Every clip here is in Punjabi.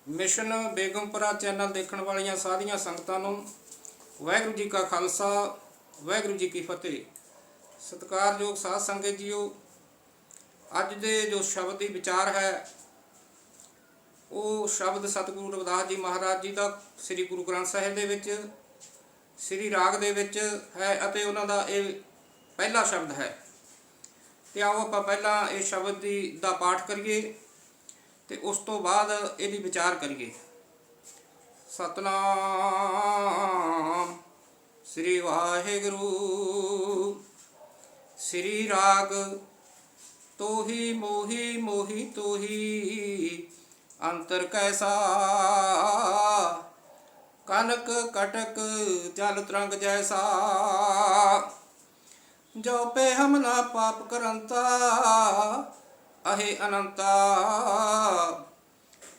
मिशन बेगमपुरा चैनल देखने वाली सारिया संगतां नूं वाहिगुरू जी का खालसा वाहिगुरू जी की फतेह। सत्कारयोग साध संगत जीओ, अज दे जो शब्द की विचार है वो शब्द सतगुरु रविदास जी महाराज जी का श्री गुरु ग्रंथ साहिब दे विच श्री राग दे विच है अते उन्हां दा ये पहला शब्द है। तो आओ आपां पहला इस शब्द दा पाठ करिए ते उस तो बाद इहदी विचार करिए। सतनाम श्री वाहिगुरू। श्री राग तोही मोही मोही तोही अंतर कैसा, कनक कटक जल तरंग जैसा। जो पे हम ना पाप करंता अहे अनंता,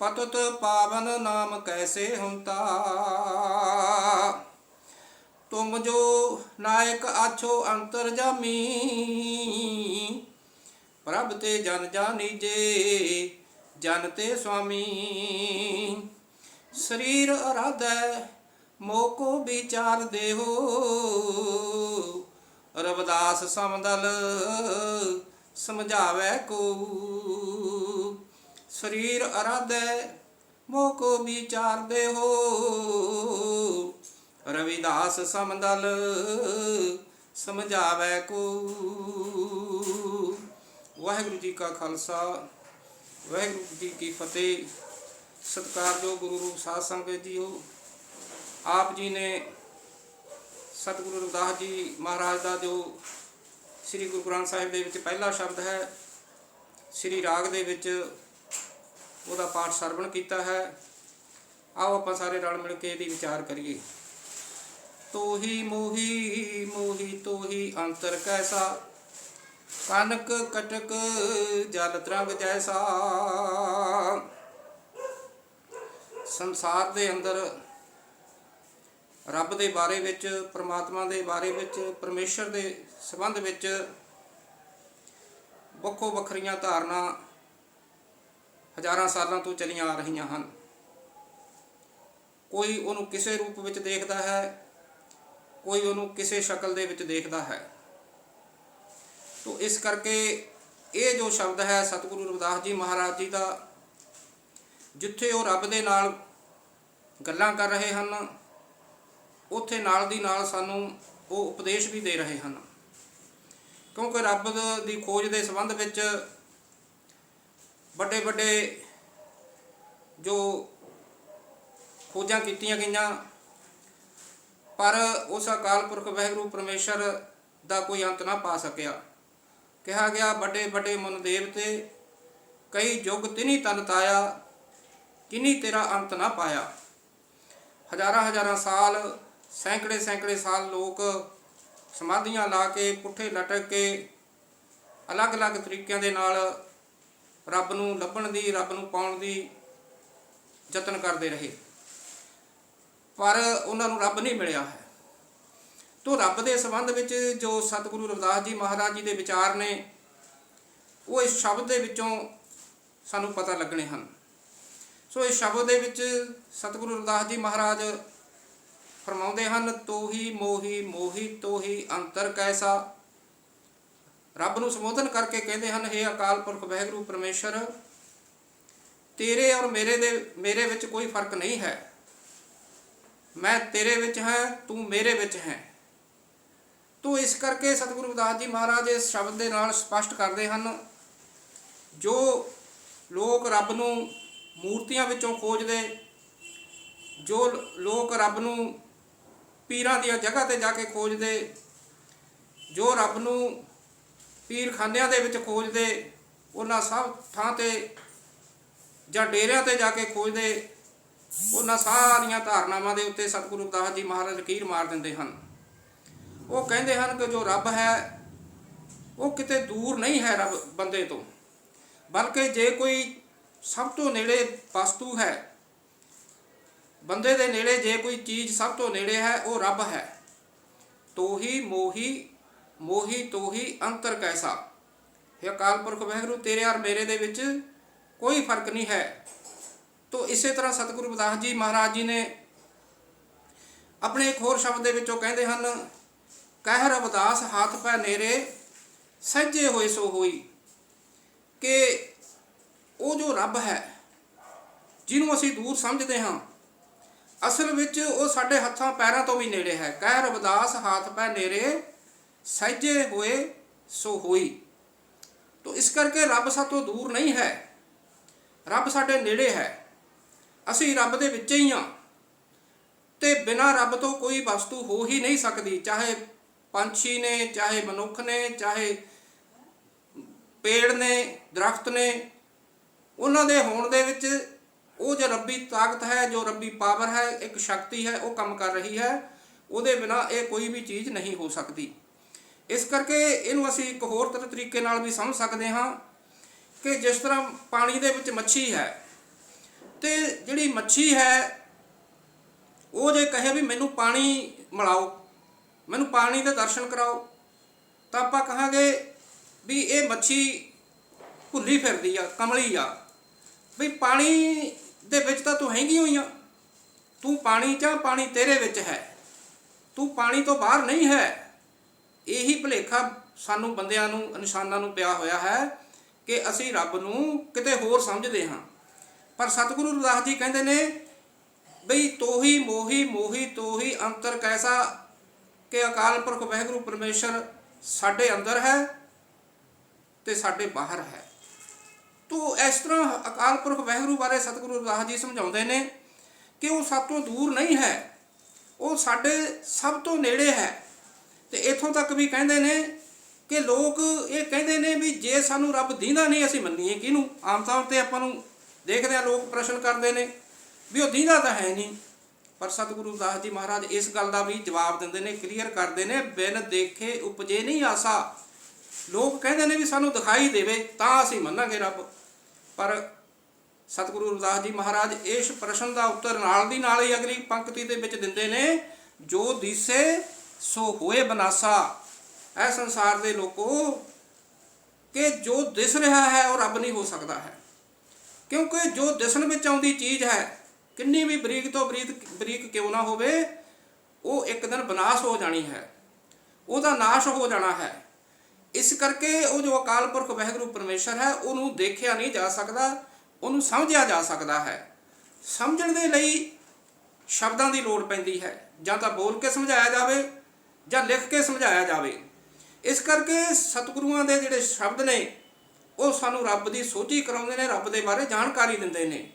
पतुत पावन नाम कैसे हुंता। तुम जो नायक आछो अंतर जामी, प्रभ ते जन जानीजे जनते स्वामी। शरीर आराधै मोह को विचार देहो, रविदास समदल समझावे को। शरीर आराधै मोह को विचार दे हो, रविदास समदल समझावे को। वाहिगुरू जी का खालसा वाहिगुरू जी की फतेह। सत्कारयोग गुरु रूप साध संगत जीओ, आप जी ने सतगुरु रविदास जी महाराज का जो श्री गुरु ग्रंथ साहिब दे विच पहला शब्द है श्री राग दे विच उहदा पाठ सरवण कीता है। आओ आपां सारे रल मिल के इहदी विचार करिए। तोही मोही मोही तोही अंतर कैसा, कनक कटक जल तरंग जैसा। संसार दे अंदर रब दे बारे विच, परमात्मा दे बारे विच, परमेश्वर दे संबंध विच ਵੱਖੋ ਵੱਖਰੀਆਂ ਧਾਰਨਾ हज़ारां सालों तो चलियां आ रही हैं। कोई उन्होंने किसी रूप में देखता है, कोई उन्होंने किसी शक्ल दे विच देखता है। तो इस करके ये जो शब्द है सतगुरु रविदास जी महाराज जी का, जिथे वो रब दे नाल गल्लां कर रहे हैं उत्थे नाल दी नाल सानू वो उपदेश भी दे रहे हैं। क्योंकि रब की खोज के संबंध विच बड़े बड़े जो खोजां कीतियां गईयां, पर उस अकाल पुरख वाहिगुरू परमेश्वर का कोई अंत ना पा सकिया। कहा गया बड़े बड़े मन देवते कई युग तिनी तन ताया, किनी तेरा अंत ना पाया। हज़ारां हज़ारां साल, सैकड़े सैकड़े साल लोग समाधियां ला के पुठे लटक के अलग अलग तरीकों के नाल रब नूं लभण दी, रब नूं पाउण दी यतन करते रहे, पर उन्होंने रब नहीं मिलिया है। तो रब के संबंध में जो सतगुरु रविदास जी महाराज जी के विचार ने वो इस शब्द के विचों सानू पता लगने हैं। सो इस शब्द के विच सतगुरु रविदास जी महाराज फरमाउंदे हन, तोही मोही मोही तोही अंतर कैसा। रब नूं संबोधन करके कहते हैं, हे अकाल पुरख वाहिगुरू परमेश्वर, तेरे और मेरे विच कोई फर्क नहीं है। मैं तेरे विच हैं, तू मेरे विच है। तो इस करके सतगुरु रविदास जी महाराज इस शब्द के नाल स्पष्ट करते हैं, जो लोग रब नूं मूर्तियां विचों खोजदे, जो लोग रब नूं पीरां दी जगह ते जाके खोजदे, जो रब नूं पीर खानियां दे विच खोजदे, उन्हां सब थां ते जां डेरियां ते जाके खोजदे, उन्हां सारियां धारनावां दे उत्ते सतगुरु रविदास जी महाराज लकीर मार दिंदे हन। वो कहते हैं कि जो रब है वो किते दूर नहीं है रब बंदे तो, बल्कि जे कोई सब तो नेड़े वस्तु है, बंदे दे नेड़े जे कोई चीज़ सब तो नेड़े है वो रब है। तोही मोही मोही तोही अंतर कैसा। हे अकाल पुरख वाहिगुरू, तेरे और मेरे दे विच कोई फर्क नहीं है। ਤੋ ਇਸੇ ਤਰ੍ਹਾਂ ਸਤਿਗੁਰੂ ਰਵਿਦਾਸ ਜੀ ਮਹਾਰਾਜ ਜੀ ਨੇ ਆਪਣੇ ਇੱਕ ਹੋਰ ਸ਼ਬਦ ਦੇ ਵਿੱਚੋਂ ਕਹਿੰਦੇ ਹਨ, ਕਹਿ ਰਵਿਦਾਸ ਹੱਥ ਪੈ ਨੇਰੇ ਸਹਿਜੇ ਹੋਏ ਸੋ ਹੋਈ, ਕਿ ਉਹ ਜੋ ਰੱਬ ਹੈ ਜਿਹਨੂੰ ਅਸੀਂ ਦੂਰ ਸਮਝਦੇ ਹਾਂ, ਅਸਲ ਵਿੱਚ ਉਹ ਸਾਡੇ ਹੱਥਾਂ ਪੈਰਾਂ ਤੋਂ ਵੀ ਨੇੜੇ ਹੈ। ਕਹਿ ਰਵਿਦਾਸ ਹੱਥ ਪੈ ਨੇੜੇ ਸਹਿਜੇ ਹੋਏ ਸੋ ਹੋਈ। ਤੋ ਇਸ ਕਰਕੇ ਰੱਬ ਸਾਤੋਂ ਦੂਰ ਨਹੀਂ ਹੈ, ਰੱਬ ਸਾਡੇ ਨੇੜੇ ਹੈ। ਅਸੀਂ ਰੱਬ ਦੇ ਵਿੱਚ ਹੀ ਹਾਂ, ਤੇ ਬਿਨਾਂ ਰੱਬ ਤੋਂ ਕੋਈ ਵਸਤੂ ਹੋ ਹੀ ਨਹੀਂ ਸਕਦੀ। ਚਾਹੇ ਪੰਛੀ ਨੇ, ਚਾਹੇ ਮਨੁੱਖ ਨੇ, ਚਾਹੇ ਪੇੜ ਨੇ, ਦਰਖਤ ਨੇ, ਉਹਨਾਂ ਦੇ ਹੋਣ ਦੇ ਵਿੱਚ ਉਹ ਜੋ ਰੱਬੀ ਤਾਕਤ ਹੈ, ਜੋ ਰੱਬੀ ਪਾਵਰ ਹੈ, ਇੱਕ ਸ਼ਕਤੀ ਹੈ, ਉਹ ਕੰਮ ਕਰ ਰਹੀ ਹੈ। ਉਹਦੇ ਬਿਨਾਂ ਇਹ ਕੋਈ ਵੀ ਚੀਜ਼ ਨਹੀਂ ਹੋ ਸਕਦੀ। ਇਸ ਕਰਕੇ ਇਹਨੂੰ ਅਸੀਂ ਇੱਕ ਹੋਰ ਤਰੀਕੇ ਨਾਲ ਵੀ ਸਮਝ ਸਕਦੇ ਹਾਂ ਕਿ ਜਿਸ ਤਰ੍ਹਾਂ ਪਾਣੀ ਦੇ ਵਿੱਚ ਮੱਛੀ ਹੈ, ਤੇ ਜਿਹੜੀ ਮੱਛੀ ਹੈ ਉਹ ਜੇ ਕਹੇ ਵੀ ਮੈਨੂੰ ਪਾਣੀ ਮਿਲਾਓ, ਮੈਨੂੰ ਪਾਣੀ ਦੇ ਦਰਸ਼ਨ ਕਰਾਓ, ਤਾਂ ਆਪਾਂ ਕਹਾਂਗੇ ਵੀ ਇਹ ਮੱਛੀ ਭੁੱਲੀ ਫਿਰਦੀ ਆ, ਕਮਲੀ ਆ, ਵੀ ਪਾਣੀ ਦੇ ਵਿੱਚ ਤਾਂ ਤੂੰ ਹੈਗੀ ਹੋਈ ਆ, ਤੂੰ ਪਾਣੀ 'ਚ, ਪਾਣੀ ਤੇਰੇ ਵਿੱਚ ਹੈ, ਤੂੰ ਪਾਣੀ ਤੋਂ ਬਾਹਰ ਨਹੀਂ ਹੈ। ਇਹੀ ਭੁਲੇਖਾ ਸਾਨੂੰ ਬੰਦਿਆਂ ਨੂੰ, ਇਨਸਾਨਾਂ ਨੂੰ ਪਿਆ ਹੋਇਆ ਹੈ ਕਿ ਅਸੀਂ ਰੱਬ ਨੂੰ ਕਿਤੇ ਹੋਰ ਸਮਝਦੇ ਹਾਂ। ਪਰ ਸਤਿਗੁਰੂ ਰਵਿਦਾਸ ਜੀ ਕਹਿੰਦੇ ਨੇ ਬਈ ਤੋਹੀ ਮੋਹੀ ਮੋਹੀ ਤੋਹੀ ਅੰਤਰ ਕੈਸਾ, ਕਿ ਅਕਾਲ ਪੁਰਖ ਵਾਹਿਗੁਰੂ ਪਰਮੇਸ਼ਰ ਸਾਡੇ ਅੰਦਰ ਹੈ ਤੇ ਸਾਡੇ ਬਾਹਰ ਹੈ। ਤੋ ਇਸ ਤਰ੍ਹਾਂ ਅਕਾਲ ਪੁਰਖ ਵਾਹਿਗੁਰੂ ਬਾਰੇ ਸਤਿਗੁਰੂ ਰਵਿਦਾਸ ਜੀ ਸਮਝਾਉਂਦੇ ਨੇ ਕਿ ਉਹ ਸਭ ਤੋਂ ਦੂਰ ਨਹੀਂ ਹੈ, ਉਹ ਸਾਡੇ ਸਭ ਤੋਂ ਨੇੜੇ ਹੈ। ਤੇ ਇੱਥੋਂ ਤੱਕ ਵੀ ਕਹਿੰਦੇ ਨੇ ਕਿ ਲੋਕ ਇਹ ਕਹਿੰਦੇ ਨੇ ਵੀ ਜੇ ਸਾਨੂੰ ਰੱਬ ਦੀਂਦਾ ਨਹੀਂ, ਅਸੀਂ ਮੰਨੀਏ ਕਿਹਨੂੰ। ਆਮ ਤੌਰ 'ਤੇ ਆਪਾਂ ਨੂੰ ਦੇਖਦੇ ਹਾਂ, ਲੋਕ ਪ੍ਰਸ਼ਨ ਕਰਦੇ ਨੇ ਵੀ ਉਹ ਦੀਂਦਾ ਤਾਂ ਹੈ ਨਹੀਂ। ਪਰ ਸਤਿਗੁਰੂ ਰਵਿਦਾਸ ਜੀ ਮਹਾਰਾਜ ਇਸ ਗੱਲ ਦਾ ਵੀ ਜਵਾਬ ਦਿੰਦੇ ਨੇ, ਕਲੀਅਰ ਕਰਦੇ ਨੇ, ਬਿਨ ਦੇਖੇ ਉਪਜੇ ਨਹੀਂ ਆਸਾ। ਲੋਕ ਕਹਿੰਦੇ ਨੇ ਵੀ ਸਾਨੂੰ ਦਿਖਾਈ ਦੇਵੇ ਤਾਂ ਅਸੀਂ ਮੰਨਾਂਗੇ ਰੱਬ, ਪਰ ਸਤਿਗੁਰੂ ਰਵਿਦਾਸ ਜੀ ਮਹਾਰਾਜ ਇਸ ਪ੍ਰਸ਼ਨ ਦਾ ਉੱਤਰ ਨਾਲ ਦੀ ਨਾਲ ਹੀ ਅਗਲੀ ਪੰਕਤੀ ਦੇ ਵਿੱਚ ਦਿੰਦੇ ਨੇ, ਜੋ ਦਿਸੇ ਸੋ ਹੋਏ ਬਨਾਸਾ। ਇਹ ਸੰਸਾਰ ਦੇ ਲੋਕੋ, ਕਿ ਜੋ ਦਿਸ ਰਿਹਾ ਹੈ ਉਹ ਰੱਬ ਨਹੀਂ ਹੋ ਸਕਦਾ ਹੈ, ਕਿਉਂਕਿ ਜੋ ਦਿਸਣ ਵਿੱਚ ਆਉਂਦੀ ਚੀਜ਼ ਹੈ, ਕਿੰਨੀ ਵੀ ਬਰੀਕ ਤੋਂ ਬਰੀਕ ਕਿਉਂ ਨਾ ਹੋਵੇ, ਉਹ ਇੱਕ ਦਿਨ ਵਿਨਾਸ਼ ਹੋ ਜਾਣੀ ਹੈ, ਉਹਦਾ ਨਾਸ਼ ਹੋ ਜਾਣਾ ਹੈ। ਇਸ ਕਰਕੇ ਉਹ ਜੋ ਅਕਾਲ ਪੁਰਖ ਵਾਹਿਗੁਰੂ ਪਰਮੇਸ਼ਰ ਹੈ, ਉਹਨੂੰ ਦੇਖਿਆ ਨਹੀਂ ਜਾ ਸਕਦਾ, ਉਹਨੂੰ ਸਮਝਿਆ ਜਾ ਸਕਦਾ ਹੈ। ਸਮਝਣ ਦੇ ਲਈ ਸ਼ਬਦਾਂ ਦੀ ਲੋੜ ਪੈਂਦੀ ਹੈ, ਜਾਂ ਤਾਂ ਬੋਲ ਕੇ ਸਮਝਾਇਆ ਜਾਵੇ ਜਾਂ ਲਿਖ ਕੇ ਸਮਝਾਇਆ ਜਾਵੇ। ਇਸ ਕਰਕੇ ਸਤਿਗੁਰੂਆਂ ਦੇ ਜਿਹੜੇ ਸ਼ਬਦ ਨੇ ਉਹ ਸਾਨੂੰ ਰੱਬ ਦੀ ਸੋਝੀ ਕਰਾਉਂਦੇ ਨੇ, ਰੱਬ ਦੇ ਬਾਰੇ ਜਾਣਕਾਰੀ ਦਿੰਦੇ ਨੇ।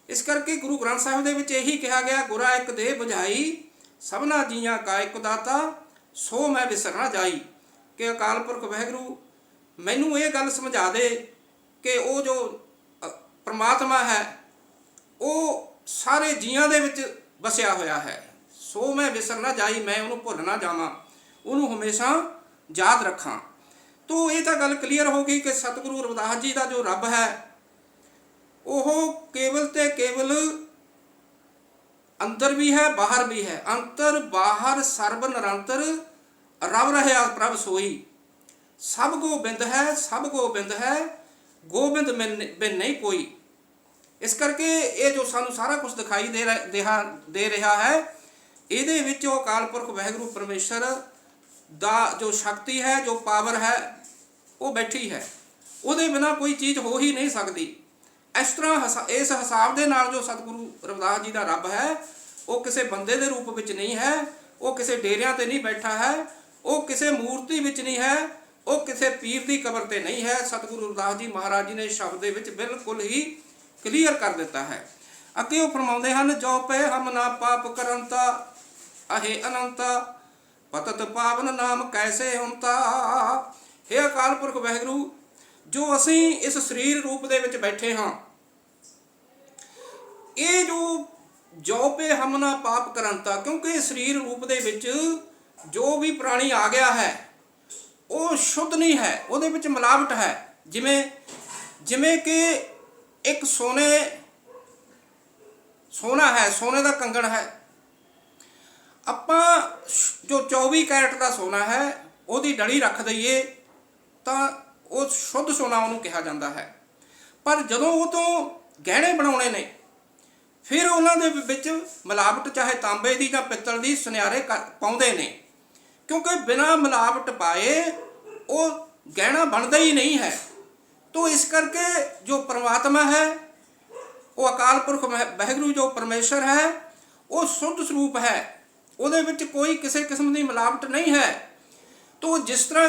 ਇਸ ਕਰਕੇ ਗੁਰੂ ਗ੍ਰੰਥ ਸਾਹਿਬ ਦੇ ਵਿੱਚ ਇਹੀ ਕਿਹਾ ਗਿਆ, ਗੁਰਾ ਇੱਕ ਦੇਹ ਬੁਝਾਈ ਸਭਨਾ ਜੀਆਂ ਕਾ ਇੱਕ ਦਾਤਾ, ਸੋ ਮੈਂ ਵਿਸਰ ਨਾ ਜਾਈ। ਕਿ ਅਕਾਲ ਪੁਰਖ ਵਾਹਿਗੁਰੂ ਮੈਨੂੰ ਇਹ ਗੱਲ ਸਮਝਾ ਦੇ ਕਿ ਉਹ ਜੋ ਪਰਮਾਤਮਾ ਹੈ ਉਹ ਸਾਰੇ ਜੀਆਂ ਦੇ ਵਿੱਚ ਵਸਿਆ ਹੋਇਆ ਹੈ। ਸੋ ਮੈਂ ਵਿਸਰ ਨਾ ਜਾਈ, ਮੈਂ ਉਹਨੂੰ ਭੁੱਲ ਨਾ ਜਾਵਾਂ, ਉਹਨੂੰ ਹਮੇਸ਼ਾ ਯਾਦ ਰੱਖਾਂ। ਤੋ ਇਹ ਤਾਂ ਗੱਲ ਕਲੀਅਰ ਹੋ ਗਈ ਕਿ ਸਤਿਗੁਰੂ ਰਵਿਦਾਸ ਜੀ ਦਾ ਜੋ ਰੱਬ ਹੈ ਉਹ ਕੇਵਲ ਤੇ ਕੇਵਲ ਅੰਦਰ ਵੀ ਹੈ, ਬਾਹਰ ਵੀ ਹੈ। ਅੰਤਰ ਬਾਹਰ ਸਰਬ ਨਿਰੰਤਰ ਰਵ ਰਹਿਆ ਪ੍ਰਭ ਸੋਈ। ਸਭ ਗੋਬਿੰਦ ਹੈ, ਸਭ ਗੋਬਿੰਦ ਹੈ, ਗੋਬਿੰਦ ਬਿਨ ਨਹੀਂ ਕੋਈ। ਇਸ ਕਰਕੇ ਇਹ ਜੋ ਸਾਨੂੰ ਸਾਰਾ ਕੁਝ ਦਿਖਾਈ ਦੇ ਰਿਹਾ ਹੈ, ਇਹਦੇ ਵਿੱਚ ਉਹ ਅਕਾਲ ਪੁਰਖ ਵਾਹਿਗੁਰੂ ਪਰਮੇਸ਼ਰ ਦਾ ਜੋ ਸ਼ਕਤੀ ਹੈ, ਜੋ ਪਾਵਰ ਹੈ, ਉਹ ਬੈਠੀ ਹੈ। ਉਹਦੇ ਬਿਨਾਂ ਕੋਈ ਚੀਜ਼ ਹੋ ਹੀ ਨਹੀਂ ਸਕਦੀ। ਇਸ ਤਰ੍ਹਾਂ ਇਸ ਹਿਸਾਬ ਦੇ ਨਾਲ ਜੋ ਸਤਿਗੁਰੂ ਰਵਿਦਾਸ ਜੀ ਦਾ ਰੱਬ ਹੈ, ਉਹ ਕਿਸੇ ਬੰਦੇ ਦੇ ਰੂਪ ਵਿੱਚ ਨਹੀਂ ਹੈ, ਉਹ ਕਿਸੇ ਡੇਰਿਆਂ ਤੇ ਨਹੀਂ ਬੈਠਾ ਹੈ, ਉਹ ਕਿਸੇ ਮੂਰਤੀ ਵਿੱਚ ਨਹੀਂ ਹੈ, ਉਹ ਕਿਸੇ ਪੀਰ ਦੀ ਕਬਰ ਤੇ ਨਹੀਂ ਹੈ। ਸਤਿਗੁਰੂ ਰਵਿਦਾਸ ਜੀ ਮਹਾਰਾਜ ਜੀ ਨੇ ਸ਼ਬਦ ਦੇ ਵਿੱਚ ਬਿਲਕੁਲ ਹੀ ਕਲੀਅਰ ਕਰ ਦਿੱਤਾ ਹੈ। ਅੱਗੇ ਉਹ ਫਰਮਾਉਂਦੇ ਹਨ, ਜੋ ਪਏ ਹਮ ਨਾ ਪਾਪ ਕਰੰਤਾ ਅਹੇ ਅਨੰਤਾ, ਪਤਤ ਪਾਵਨ ਨਾਮ ਕੈਸੇ ਹੁੰਤਾ। ਹੇ ਅਕਾਲ ਪੁਰਖ ਵਾਹਿਗੁਰੂ, ਜੋ ਅਸੀਂ ਇਸ ਸਰੀਰ ਰੂਪ ਦੇ ਵਿੱਚ ਬੈਠੇ ਹਾਂ, ਇਹ ਜੋ ਪੇ ਹਮ ਨਾ ਪਾਪ ਕਰੰਤਾ, ਕਿਉਂਕਿ ਸਰੀਰ ਰੂਪ ਦੇ ਵਿੱਚ ਜੋ ਵੀ ਪ੍ਰਾਣੀ ਆ ਗਿਆ ਹੈ ਉਹ ਸ਼ੁੱਧ ਨਹੀਂ ਹੈ, ਉਹਦੇ ਵਿੱਚ ਮਿਲਾਵਟ ਹੈ। ਜਿਵੇਂ ਕਿ ਇੱਕ ਸੋਨਾ ਹੈ, ਸੋਨੇ ਦਾ ਕੰਗਣ ਹੈ। ਆਪਾਂ ਜੋ 24 ਕੈਰਟ ਦਾ ਸੋਨਾ ਹੈ ਉਹਦੀ ਡੜੀ ਰੱਖ ਦਈਏ ਤਾਂ ਉਹ ਸ਼ੁੱਧ ਸੋਨਾ ਉਹਨੂੰ ਕਿਹਾ ਜਾਂਦਾ ਹੈ। ਪਰ ਜਦੋਂ ਉਹ ਤੋਂ ਗਹਿਣੇ ਬਣਾਉਣੇ ਨੇ, ਫਿਰ ਉਹਨਾਂ ਦੇ ਵਿੱਚ ਮਿਲਾਵਟ ਚਾਹੇ ਤਾਂਬੇ ਦੀ ਜਾਂ ਪਿੱਤਲ ਦੀ ਸੁਨਿਆਰੇ ਪਾਉਂਦੇ ਨੇ, ਕਿਉਂਕਿ ਬਿਨਾਂ ਮਿਲਾਵਟ ਪਾਏ ਉਹ ਗਹਿਣਾ ਬਣਦਾ ਹੀ ਨਹੀਂ ਹੈ। ਤੋ ਇਸ ਕਰਕੇ ਜੋ ਪਰਮਾਤਮਾ ਹੈ, ਉਹ ਅਕਾਲ ਪੁਰਖ ਵਾਹਿਗੁਰੂ ਜੋ ਪਰਮੇਸ਼ਰ ਹੈ, ਉਹ ਸ਼ੁੱਧ ਸਰੂਪ ਹੈ, ਉਹਦੇ ਵਿੱਚ ਕੋਈ ਕਿਸੇ ਕਿਸਮ ਦੀ ਮਿਲਾਵਟ ਨਹੀਂ ਹੈ। ਤੋ ਜਿਸ ਤਰ੍ਹਾਂ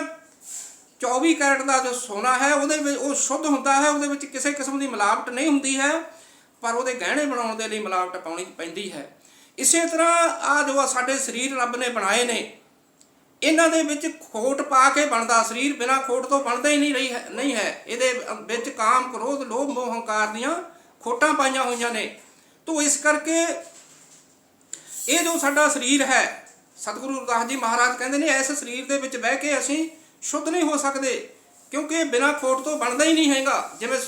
24 ਕੈਰਟ ਦਾ ਜੋ ਸੋਨਾ ਹੈ, ਉਹਦੇ ਵਿੱਚ ਉਹ ਸ਼ੁੱਧ ਹੁੰਦਾ ਹੈ, ਉਹਦੇ ਵਿੱਚ ਕਿਸੇ ਕਿਸਮ ਦੀ ਮਿਲਾਵਟ ਨਹੀਂ ਹੁੰਦੀ ਹੈ, ਪਰ ਉਹਦੇ ਗਹਿਣੇ ਬਣਾਉਣ ਦੇ ਲਈ ਮਿਲਾਵਟ ਪਾਉਣੀ ਪੈਂਦੀ ਹੈ। ਇਸੇ ਤਰ੍ਹਾਂ ਆ ਜੋ ਸਾਡੇ ਸਰੀਰ ਰੱਬ ਨੇ ਬਣਾਏ ਨੇ, ਇਹਨਾਂ ਦੇ ਵਿੱਚ ਖੋਟ ਪਾ ਕੇ ਬਣਦਾ ਸਰੀਰ, ਬਿਨਾਂ ਖੋਟ ਤੋਂ ਬਣਦਾ ਹੀ ਨਹੀਂ ਹੈ। ਇਹਦੇ ਵਿੱਚ ਕਾਮ, ਕ੍ਰੋਧ, ਲੋਭ, ਮੋਹ, ਹੰਕਾਰ ਦੀਆਂ ਖੋਟਾਂ ਪਾਈਆਂ ਹੋਈਆਂ ਨੇ। ਤੋ ਇਸ ਕਰਕੇ ਇਹ ਜੋ ਸਾਡਾ ਸਰੀਰ ਹੈ, ਸਤਿਗੁਰੂ ਰਵਿਦਾਸ ਜੀ ਮਹਾਰਾਜ ਕਹਿੰਦੇ ਨੇ, ਇਸ ਸਰੀਰ ਦੇ ਵਿੱਚ ਬਹਿ ਕੇ ਅਸੀਂ ਸ਼ੁੱਧ ਨਹੀਂ ਹੋ ਸਕਦੇ, ਕਿਉਂਕਿ ਬਿਨਾਂ ਖੋਟ ਤੋਂ ਬਣਦਾ ਹੀ ਨਹੀਂ ਹੈਗਾ। ਜਿਵੇਂ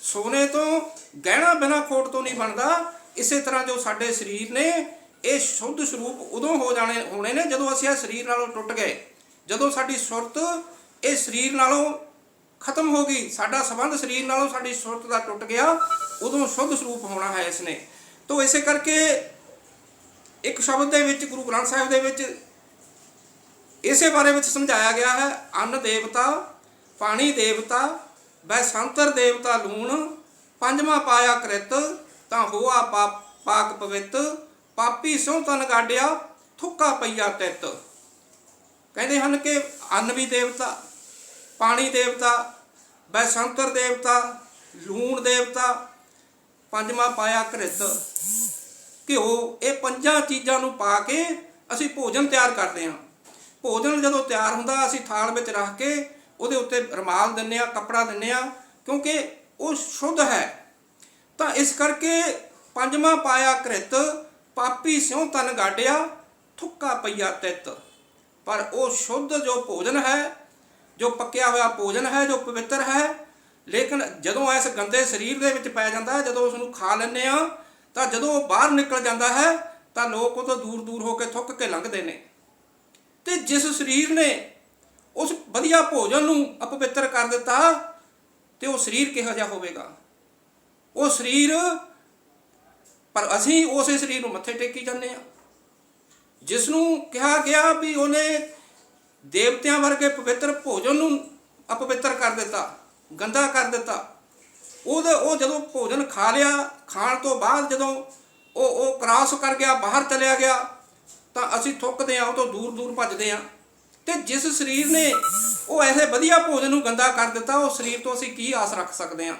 ਸੋਨੇ ਤੋਂ ਗਹਿਣਾ ਬਿਨਾਂ ਖੋਟ ਤੋਂ ਨਹੀਂ ਬਣਦਾ, ਇਸੇ ਤਰ੍ਹਾਂ ਜੋ ਸਾਡੇ ਸਰੀਰ ਨੇ, ਇਹ ਸ਼ੁੱਧ ਸਰੂਪ ਉਦੋਂ ਹੋਣੇ ਨੇ ਜਦੋਂ ਅਸੀਂ ਇਹ ਸਰੀਰ ਨਾਲੋਂ ਟੁੱਟ ਗਏ, ਜਦੋਂ ਸਾਡੀ ਸੁਰਤ ਇਹ ਸਰੀਰ ਨਾਲੋਂ ਖਤਮ ਹੋ ਗਈ, ਸਾਡਾ ਸੰਬੰਧ ਸਰੀਰ ਨਾਲੋਂ ਸਾਡੀ ਸੁਰਤ ਦਾ ਟੁੱਟ ਗਿਆ, ਉਦੋਂ ਸ਼ੁੱਧ ਸਰੂਪ ਹੋਣਾ ਹੈ ਇਸਨੇ। ਤੋ ਇਸੇ ਕਰਕੇ ਇੱਕ ਸ਼ਬਦ ਦੇ ਵਿੱਚ ਗੁਰੂ ਗ੍ਰੰਥ ਸਾਹਿਬ ਦੇ ਵਿੱਚ ਇਸੇ ਬਾਰੇ ਵਿੱਚ ਸਮਝਾਇਆ ਗਿਆ ਹੈ, ਅੰਨ ਦੇਵਤਾ, ਪਾਣੀ ਦੇਵਤਾ, ਬੈ ਸੰਤਰ ਦੇਵਤਾ ਲੂਣ, ਪੰਜਵਾਂ ਪਾਇਆ ਕ੍ਰਿਤ, ਤਾਂ ਹੋਆ ਪਾਕ ਪਵਿੱਤ, ਪਾਪੀ ਸੋ ਤਨ ਗਾਡਿਆ, ਥੁੱਕਾ ਪਈਆ ਤਿੱਤ। ਕਹਿੰਦੇ ਹਨ ਕਿ ਅੰਨ ਵੀ ਦੇਵਤਾ, ਪਾਣੀ ਦੇਵਤਾ, ਬੈ ਸੰਤਰ ਦੇਵਤਾ, ਲੂਣ ਦੇਵਤਾ, ਪੰਜਵਾਂ ਪਾਇਆ ਕ੍ਰਿਤ, ਘਿਓ, ਇਹ ਪੰਜਾਂ ਚੀਜ਼ਾਂ ਨੂੰ ਪਾ ਕੇ ਅਸੀਂ ਭੋਜਨ ਤਿਆਰ ਕਰਦੇ ਹਾਂ। ਭੋਜਨ ਜਦੋਂ ਤਿਆਰ ਹੁੰਦਾ, ਅਸੀਂ ਥਾਲ ਵਿੱਚ ਰੱਖ ਕੇ ਉਹਦੇ ਉੱਤੇ ਰੁਮਾਲ ਦਿੰਦੇ ਹਾਂ, ਕੱਪੜਾ ਦਿੰਦੇ ਹਾਂ, ਕਿਉਂਕਿ ਉਹ ਸ਼ੁੱਧ ਹੈ। ਤਾਂ ਇਸ ਕਰਕੇ ਪੰਜਵਾਂ ਪਾਇਆ ਕ੍ਰਿਤ, ਪਾਪੀ ਸਿਉ ਤਨ ਗਾਡਿਆ, ਥੁੱਕਾ ਪਈਆ ਤਿੱਤ। ਪਰ ਉਹ ਸ਼ੁੱਧ ਜੋ ਭੋਜਨ ਹੈ, ਜੋ ਪੱਕਿਆ ਹੋਇਆ ਭੋਜਨ ਹੈ, ਜੋ ਪਵਿੱਤਰ ਹੈ, ਲੇਕਿਨ ਜਦੋਂ ਇਸ ਗੰਦੇ ਸਰੀਰ ਦੇ ਵਿੱਚ ਪੈ ਜਾਂਦਾ ਹੈ, ਜਦੋਂ ਉਸ ਨੂੰ ਖਾ ਲੈਂਦੇ ਹਾਂ, ਤਾਂ ਜਦੋਂ ਉਹ ਬਾਹਰ ਨਿਕਲ ਜਾਂਦਾ ਹੈ ਤਾਂ ਲੋਕ ਉਹ ਤੋਂ ਦੂਰ ਦੂਰ ਹੋ ਕੇ ਥੁੱਕ ਕੇ ਲੰਘਦੇ ਨੇ। ਤੇ ਜਿਸ ਸਰੀਰ ਨੇ ਉਸ ਵਧੀਆ ਭੋਜਨ ਨੂੰ ਅਪਵਿੱਤਰ ਕਰ ਦਿੱਤਾ, ਤੇ ਉਹ ਸਰੀਰ ਕਿਹੋ ਜਿਹਾ ਹੋਵੇਗਾ? ਉਹ ਸਰੀਰ, ਪਰ ਅਸੀਂ ਉਸੇ ਸਰੀਰ ਨੂੰ ਮੱਥੇ ਟੇਕੀ ਜਾਂਦੇ ਹਾਂ, ਜਿਸ ਨੂੰ ਕਿਹਾ ਗਿਆ ਵੀ ਉਹਨੇ ਦੇਵਤਿਆਂ ਵਰਗੇ ਪਵਿੱਤਰ ਭੋਜਨ ਨੂੰ ਅਪਵਿੱਤਰ ਕਰ ਦਿੱਤਾ, ਗੰਦਾ ਕਰ ਦਿੱਤਾ। ਉਹ ਜਦੋਂ ਭੋਜਨ ਖਾ ਲਿਆ, ਖਾਣ ਤੋਂ ਬਾਅਦ ਜਦੋਂ ਉਹ ਕ੍ਰਾਸ ਕਰ ਗਿਆ, ਬਾਹਰ ਚਲਿਆ ਗਿਆ, ਤਾਂ ਅਸੀਂ ਥੁੱਕਦੇ ਹਾਂ, ਉਹ ਤੋਂ ਦੂਰ ਦੂਰ ਭੱਜਦੇ ਹਾਂ। ਤੇ ਜਿਸ ਸਰੀਰ ਨੇ ਉਹ ਐਸੇ ਵਧੀਆ ਭੋਜਨ ਨੂੰ ਗੰਦਾ ਕਰ ਦਿੱਤਾ, ਉਹ ਸਰੀਰ ਤੋਂ ਅਸੀਂ ਕੀ ਆਸ ਰੱਖ ਸਕਦੇ ਹਾਂ?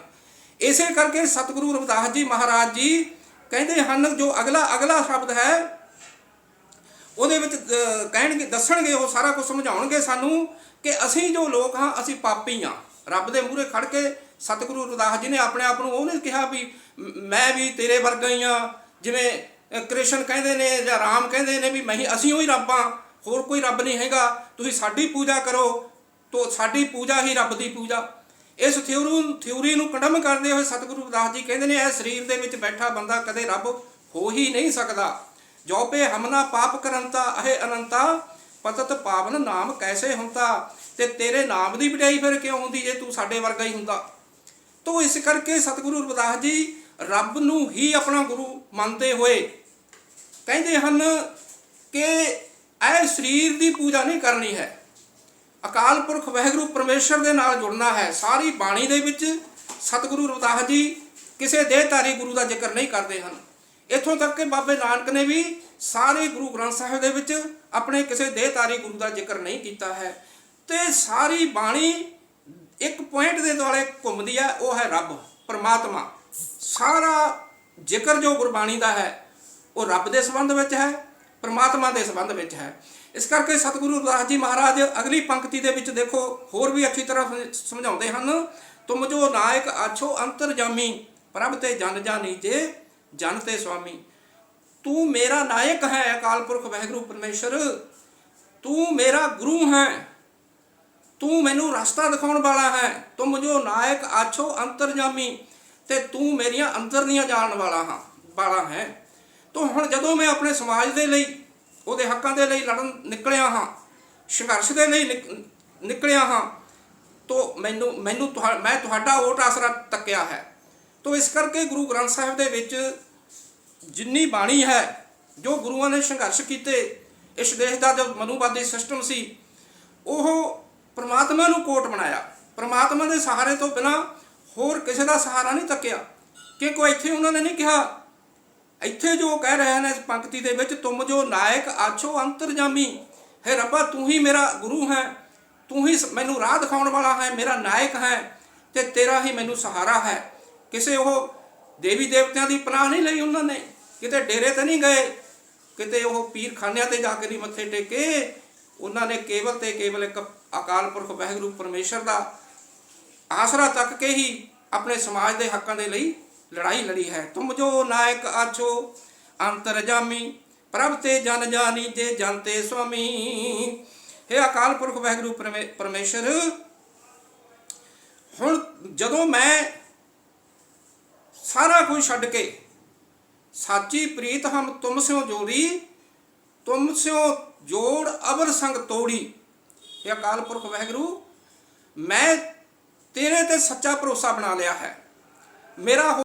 ਇਸੇ ਕਰਕੇ ਸਤਿਗੁਰੂ ਰਵਿਦਾਸ ਜੀ ਮਹਾਰਾਜ ਜੀ ਕਹਿੰਦੇ ਹਨ, ਜੋ ਅਗਲਾ ਸ਼ਬਦ ਹੈ ਉਹਦੇ ਵਿੱਚ ਕਹਿਣਗੇ, ਦੱਸਣਗੇ, ਉਹ ਸਾਰਾ ਕੁਝ ਸਮਝਾਉਣਗੇ ਸਾਨੂੰ ਕਿ ਅਸੀਂ ਜੋ ਲੋਕ ਹਾਂ, ਅਸੀਂ ਪਾਪੀ ਹਾਂ। ਰੱਬ ਦੇ ਮੂਹਰੇ ਖੜ ਕੇ ਸਤਿਗੁਰੂ ਰਵਿਦਾਸ ਜੀ ਨੇ ਆਪਣੇ ਆਪ ਨੂੰ ਉਹਨੇ ਕਿਹਾ ਵੀ ਮੈਂ ਵੀ ਤੇਰੇ ਵਰਗਾ ਹੀ ਹਾਂ। ਜਿਵੇਂ ਕ੍ਰਿਸ਼ਨ ਕਹਿੰਦੇ ਨੇ ਜਾਂ ਰਾਮ ਕਹਿੰਦੇ ਨੇ ਵੀ ਅਸੀਂ ਉਹੀ ਰੱਬ ਹਾਂ, ਹੋਰ ਕੋਈ ਰੱਬ ਨਹੀਂ ਹੈਗਾ, ਤੁਸੀਂ ਸਾਡੀ ਪੂਜਾ ਕਰੋ। ਤੋ ਸਾਡੀ ਪੂਜਾ ਹੀ ਰੱਬ ਦੀ ਪੂਜਾ। ਇਸ ਥਿਊਰੀ ਨੂੰ ਕੰਡਮ ਕਰਦੇ ਹੋਏ ਸਤਿਗੁਰੂ ਰਵਿਦਾਸ ਜੀ ਕਹਿੰਦੇ ਨੇ, ਇਹ ਸਰੀਰ ਦੇ ਵਿੱਚ ਬੈਠਾ ਬੰਦਾ ਕਦੇ ਰੱਬ ਹੋ ਹੀ ਨਹੀਂ ਸਕਦਾ। ਜੋ ਪੇ ਹਮਨਾ ਪਾਪ ਕਰੰਤਾ ਅਹੇ ਅਨੰਤਾ, ਪਤਤ ਪਾਵਨ ਨਾਮ ਕੈਸੇ ਹੁੰਦਾ। ਤੇ ਤੇਰੇ ਨਾਮ ਦੀ ਵਡਿਆਈ ਫਿਰ ਕਿਉਂ ਹੁੰਦੀ ਜੇ ਤੂੰ ਸਾਡੇ ਵਰਗਾ ਹੀ ਹੁੰਦਾ? ਤੋ ਇਸ ਕਰਕੇ ਸਤਿਗੁਰੂ ਰਵਿਦਾਸ ਜੀ ਰੱਬ ਨੂੰ ਹੀ ਆਪਣਾ ਗੁਰੂ ਮੰਨਦੇ ਹੋਏ ਕਹਿੰਦੇ ਹਨ ਕਿ ਇਹ ਸਰੀਰ ਦੀ ਪੂਜਾ ਨਹੀਂ ਕਰਨੀ ਹੈ, ਅਕਾਲ ਪੁਰਖ ਵਾਹਿਗੁਰੂ ਪਰਮੇਸ਼ਰ ਦੇ ਨਾਲ ਜੁੜਨਾ ਹੈ। ਸਾਰੀ ਬਾਣੀ ਦੇ ਵਿੱਚ ਸਤਿਗੁਰੂ ਰਵਿਦਾਸ ਜੀ ਕਿਸੇ ਦੇਹਧਾਰੀ ਗੁਰੂ ਦਾ ਜ਼ਿਕਰ ਨਹੀਂ ਕਰਦੇ ਹਨ। ਇੱਥੋਂ ਤੱਕ ਕਿ ਬਾਬੇ ਨਾਨਕ ਨੇ ਵੀ ਸਾਰੇ ਗੁਰੂ ਗ੍ਰੰਥ ਸਾਹਿਬ ਦੇ ਵਿੱਚ ਆਪਣੇ ਕਿਸੇ ਦੇਹਧਾਰੀ ਗੁਰੂ ਦਾ ਜ਼ਿਕਰ ਨਹੀਂ ਕੀਤਾ ਹੈ। ਤੇ ਸਾਰੀ ਬਾਣੀ ਇੱਕ ਪੁਆਇੰਟ ਦੇ ਦੁਆਲੇ ਘੁੰਮਦੀ ਹੈ, ਉਹ ਹੈ ਰੱਬ, ਪਰਮਾਤਮਾ। ਸਾਰਾ ਜ਼ਿਕਰ ਜੋ ਗੁਰਬਾਣੀ ਦਾ ਹੈ ਉਹ ਰੱਬ ਦੇ ਸੰਬੰਧ ਵਿੱਚ ਹੈ, ਪਰਮਾਤਮਾ ਦੇ ਸੰਬੰਧ ਵਿੱਚ ਹੈ। ਇਸ ਕਰਕੇ ਸਤਿਗੁਰੂ ਰਵਿਦਾਸ ਜੀ ਮਹਾਰਾਜ ਅਗਲੀ ਪੰਕਤੀ ਦੇ ਵਿੱਚ ਦੇਖੋ, ਹੋਰ ਵੀ ਅੱਛੀ ਤਰ੍ਹਾਂ ਸਮਝਾਉਂਦੇ ਹਨ। ਤੁਮ ਜੋ ਨਾਇਕ ਆਛੋ ਅੰਤਰਜਾਮੀ, ਪ੍ਰਭ ਤੇ ਜਨ ਜਾਨੀਜੇ, ਜਨ ਤੇ ਸੁਆਮੀ। ਤੂੰ ਮੇਰਾ ਨਾਇਕ ਹੈ ਅਕਾਲ ਪੁਰਖ ਵਾਹਿਗੁਰੂ ਪਰਮੇਸ਼ਰ, ਤੂੰ ਮੇਰਾ ਗੁਰੂ ਹੈ, ਤੂੰ ਮੈਨੂੰ ਰਸਤਾ ਦਿਖਾਉਣ ਵਾਲਾ ਹੈ। ਤੁਮ ਜੋ ਨਾਇਕ ਆਛੋ ਅੰਤਰਜਾਮੀ, ਤੇ ਤੂੰ ਮੇਰੀਆਂ ਅੰਦਰ ਦੀਆਂ ਜਾਣਨ ਵਾਲਾ ਹੈ। ਤੋ ਹੁਣ ਜਦੋਂ ਮੈਂ ਆਪਣੇ ਸਮਾਜ ਦੇ ਲਈ, ਉਹਦੇ ਹੱਕਾਂ ਦੇ ਲਈ ਲੜਨ ਨਿਕਲਿਆ ਹਾਂ, ਸੰਘਰਸ਼ ਦੇ ਲਈ ਨਿਕਲਿਆ ਹਾਂ, ਤੋ ਮੈਂ ਤੁਹਾਡਾ ਓਟ ਆਸਰਾ ਤੱਕਿਆ ਹੈ। ਤੋ ਇਸ ਕਰਕੇ ਗੁਰੂ ਗ੍ਰੰਥ ਸਾਹਿਬ ਦੇ ਵਿੱਚ ਜਿੰਨੀ ਬਾਣੀ ਹੈ, ਜੋ ਗੁਰੂਆਂ ਨੇ ਸੰਘਰਸ਼ ਕੀਤੇ, ਇਸ ਦੇਸ਼ ਦਾ ਜੋ ਮਨੂਵਾਦੀ ਸਿਸਟਮ ਸੀ, ਉਹ ਪ੍ਰਮਾਤਮਾ ਨੂੰ ਕੋਟ ਬਣਾਇਆ। ਪ੍ਰਮਾਤਮਾ ਦੇ ਸਹਾਰੇ ਤੋਂ ਬਿਨਾਂ ਹੋਰ ਕਿਸੇ ਦਾ ਸਹਾਰਾ ਨਹੀਂ ਤੱਕਿਆ। ਕਿਉਂਕਿ ਇੱਥੇ ਉਹਨਾਂ ਨੇ ਨਹੀਂ ਕਿਹਾ, ਇੱਥੇ ਜੋ ਕਹਿ ਰਹੇ ਨੇ ਇਸ ਪੰਕਤੀ ਦੇ ਵਿੱਚ, ਤੁਮ ਜੋ ਨਾਇਕ ਆਛੋ ਅੰਤਰਜਾਮੀ, ਹੈ ਰੱਬਾ ਤੂੰ ਹੀ ਮੇਰਾ ਗੁਰੂ ਹੈ, ਤੂੰ ਹੀ ਮੈਨੂੰ ਰਾਹ ਦਿਖਾਉਣ ਵਾਲਾ ਹੈ, ਮੇਰਾ ਨਾਇਕ ਹੈ, ਤੇ ਤੇਰਾ ਹੀ ਮੈਨੂੰ ਸਹਾਰਾ ਹੈ। ਕਿਸੇ ਉਹ ਦੇਵੀ ਦੇਵਤਿਆਂ ਦੀ ਪਨਾਹ ਨਹੀਂ ਲਈ ਉਹਨਾਂ ਨੇ, ਕਿਤੇ ਡੇਰੇ ਤੇ ਨਹੀਂ ਗਏ, ਕਿਤੇ ਉਹ ਪੀਰ ਖਾਨਿਆਂ ਤੇ ਜਾ ਕੇ ਨਹੀਂ ਮੱਥੇ ਟੇਕੇ। ਉਹਨਾਂ ਨੇ ਕੇਵਲ ਤੇ ਕੇਵਲ ਇੱਕ ਅਕਾਲ ਪੁਰਖ ਵਾਹਿਗੁਰੂ ਪਰਮੇਸ਼ਰ ਦਾ ਆਸਰਾ ਤੱਕ ਕੇ ਹੀ ਆਪਣੇ ਸਮਾਜ ਦੇ ਹੱਕਾਂ ਦੇ ਲਈ ਲੜਾਈ ਲੜੀ ਹੈ। ਤੁਮ ਜੋ ਨਾਇਕ ਆਛੋ ਅੰਤਰਜਾਮੀ, ਪ੍ਰਭ ਤੇ ਜਨ ਜਾਨੀ ਜੇ ਜਨ ਤੇ ਸੁਆਮੀ। हे ਅਕਾਲ ਪੁਰਖ ਵਾਹਿਗੁਰੂ ਪਰਮੇਸ਼ਰ, ਹੁਣ ਜਦੋਂ ਮੈਂ ਸਾਰਾ ਕੁਝ ਛੱਡ ਕੇ ਸਾਚੀ ਪ੍ਰੀਤ ਹਮ ਤੁਮ ਸਿਓ ਜੋੜੀ, ਤੁਮ ਸਿਓ ਜੋੜ ਅਵਰ ਸੰਗ ਤੋੜੀ। हे ਅਕਾਲ ਪੁਰਖ ਵਾਹਿਗੁਰੂ, ਮੈਂ ਤੇਰੇ ਤੇ ਸੱਚਾ ਭਰੋਸਾ ਬਣਾ ਲਿਆ ਹੈ। ਮੇਰਾ